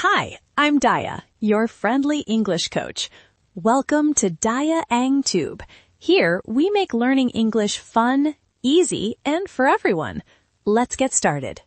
Hi, I'm Daya, your friendly English coach. Welcome to Daya Ang Tube. Here, we make learning English fun, easy, and for everyone. Let's get started.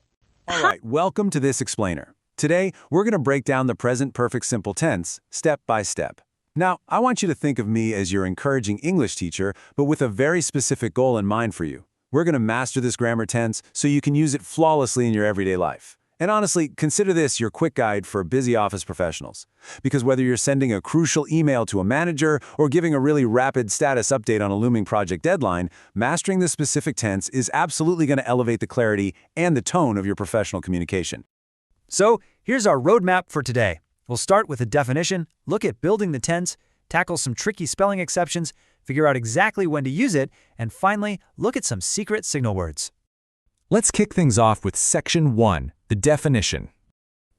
All right, welcome to this explainer. Today, we're going to break down the present perfect simple tense, step by step. Now, I want you to think of me as your encouraging English teacher, but with a very specific goal in mind for you. We're going to master this grammar tense so you can use it flawlessly in your everyday life. And honestly, consider this your quick guide for busy office professionals. Because whether you're sending a crucial email to a manager or giving a really rapid status update on a looming project deadline, mastering the specific tense is absolutely going to elevate the clarity and the tone of your professional communication. So, here's our roadmap for today. We'll start with a definition, look at building the tense, tackle some tricky spelling exceptions, figure out exactly when to use it, and finally, look at some secret signal words. Let's kick things off with Section 1, the definition.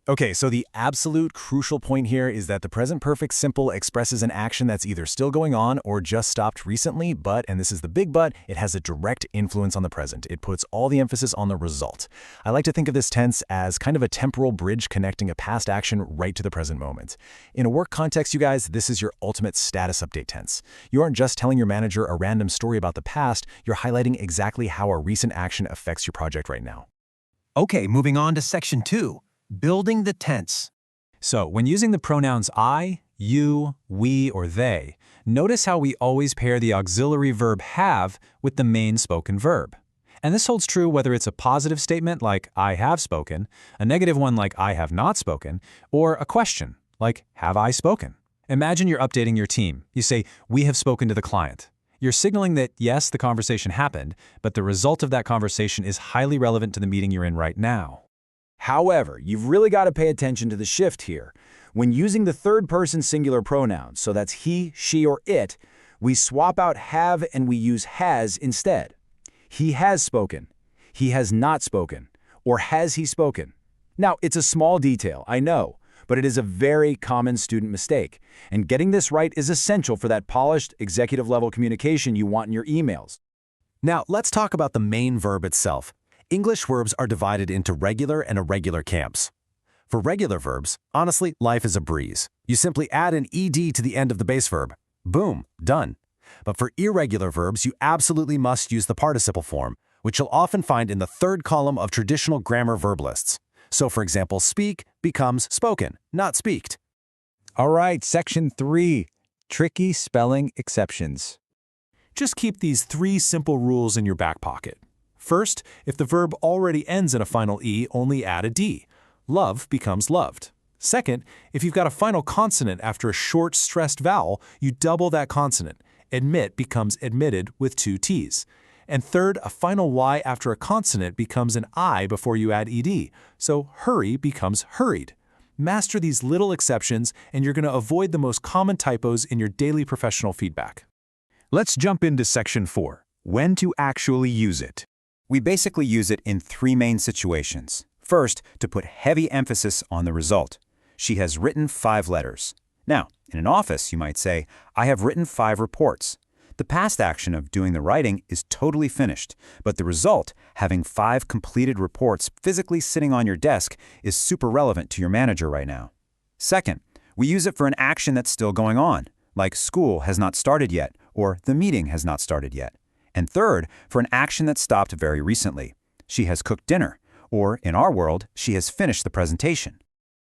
Okay, so the absolute crucial point here is that the present perfect simple expresses an action that's either still going on or just stopped recently, but, and this is the big but, it has a direct influence on the present. It puts all the emphasis on the result. I like to think of this tense as kind of a temporal bridge connecting a past action right to the present moment. In a work context, you guys, this is your ultimate status update tense. You aren't just telling your manager a random story about the past, you're highlighting exactly how a recent action affects your project right now. Okay, moving on to Section 2. Building the tense. So, when using the pronouns I, you, we, or they, notice how we always pair the auxiliary verb have with the main spoken verb. And this holds true whether it's a positive statement like I have spoken, a negative one like I have not spoken, or a question like have I spoken? Imagine you're updating your team. You say, we have spoken to the client. You're signaling that, yes, the conversation happened, but the result of that conversation is highly relevant to the meeting you're in right now. However, you've really got to pay attention to the shift here. When using the third-person singular pronouns, so that's he, she, or it, we swap out have and we use has instead. He has spoken, he has not spoken, or has he spoken? Now, it's a small detail, I know, but it is a very common student mistake, and getting this right is essential for that polished, executive-level communication you want in your emails. Now, let's talk about the main verb itself. English verbs are divided into regular and irregular camps. For regular verbs, honestly, life is a breeze. You simply add an ed to the end of the base verb. Boom, done. But for irregular verbs, you absolutely must use the participle form, which you'll often find in the third column of traditional grammar verb lists. So for example, speak becomes spoken, not speaked. All right, Section 3, tricky spelling exceptions. Just keep these 3 simple rules in your back pocket. First, if the verb already ends in a final E, only add a D. Love becomes loved. Second, if you've got a final consonant after a short stressed vowel, you double that consonant. Admit becomes admitted with 2 T's. And third, a final Y after a consonant becomes an I before you add ed. So hurry becomes hurried. Master these little exceptions and you're going to avoid the most common typos in your daily professional feedback. Let's jump into Section 4, when to actually use it. We basically use it in 3 main situations. First, to put heavy emphasis on the result. She has written 5 letters. Now, in an office, you might say, I have written 5 reports. The past action of doing the writing is totally finished, but the result, having 5 completed reports physically sitting on your desk, is super relevant to your manager right now. Second, we use it for an action that's still going on, like school has not started yet, or the meeting has not started yet. And third, for an action that stopped very recently. She has cooked dinner, or in our world, she has finished the presentation.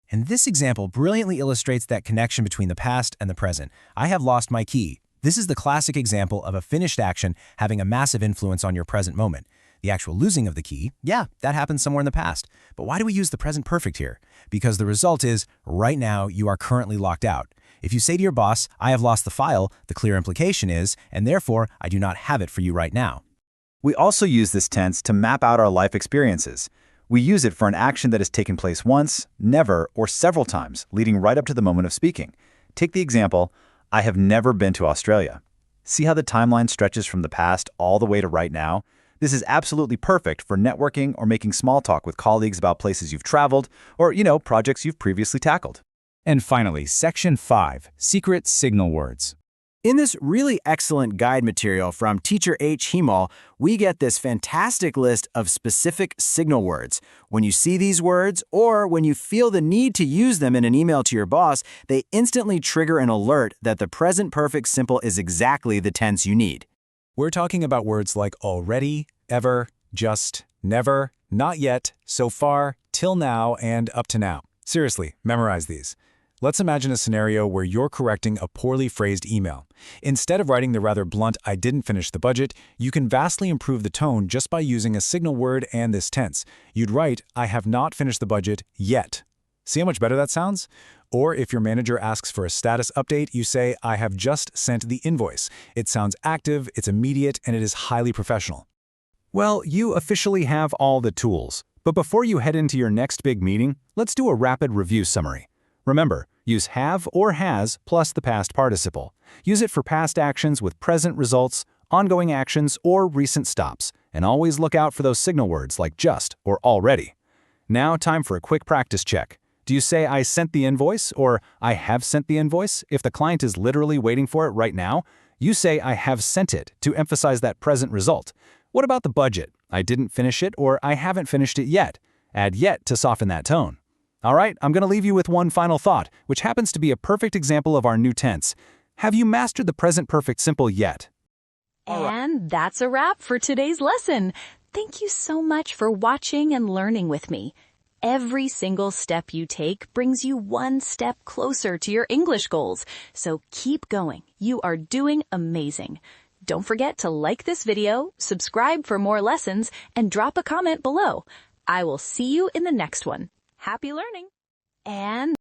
And this example brilliantly illustrates that connection between the past and the present. I have lost my key. This is the classic example of a finished action having a massive influence on your present moment. The actual losing of the key, yeah, that happened somewhere in the past. But why do we use the present perfect here? Because the result is, right now, you are currently locked out. If you say to your boss, I have lost the file, the clear implication is, and therefore, I do not have it for you right now. We also use this tense to map out our life experiences. We use it for an action that has taken place once, never, or several times, leading right up to the moment of speaking. Take the example, I have never been to Australia. See how the timeline stretches from the past all the way to right now? This is absolutely perfect for networking or making small talk with colleagues about places you've traveled or, projects you've previously tackled. And finally, Section 5, secret signal words. In this really excellent guide material from Teacher H. Himal, we get this fantastic list of specific signal words. When you see these words, or when you feel the need to use them in an email to your boss, they instantly trigger an alert that the present perfect simple is exactly the tense you need. We're talking about words like already, ever, just, never, not yet, so far, till now, and up to now. Seriously, memorize these. Let's imagine a scenario where you're correcting a poorly phrased email. Instead of writing the rather blunt "I didn't finish the budget," you can vastly improve the tone just by using a signal word and this tense. You'd write, "I have not finished the budget yet." See how much better that sounds? Or if your manager asks for a status update, you say, "I have just sent the invoice." It sounds active, it's immediate, and it is highly professional. Well, you officially have all the tools. But before you head into your next big meeting, let's do a rapid review summary. Remember, use have or has plus the past participle. Use it for past actions with present results, ongoing actions, or recent stops. And always look out for those signal words like just or already. Now, time for a quick practice check. Do you say "I sent the invoice" or "I have sent the invoice" if the client is literally waiting for it right now? You say "I have sent it" to emphasize that present result. What about the budget? "I didn't finish it" or "I haven't finished it yet." Add "yet" to soften that tone. All right, I'm going to leave you with one final thought, which happens to be a perfect example of our new tense. Have you mastered the present perfect simple yet? And that's a wrap for today's lesson. Thank you so much for watching and learning with me. Every single step you take brings you one step closer to your English goals. So keep going. You are doing amazing. Don't forget to like this video, subscribe for more lessons, and drop a comment below. I will see you in the next one. Happy learning! And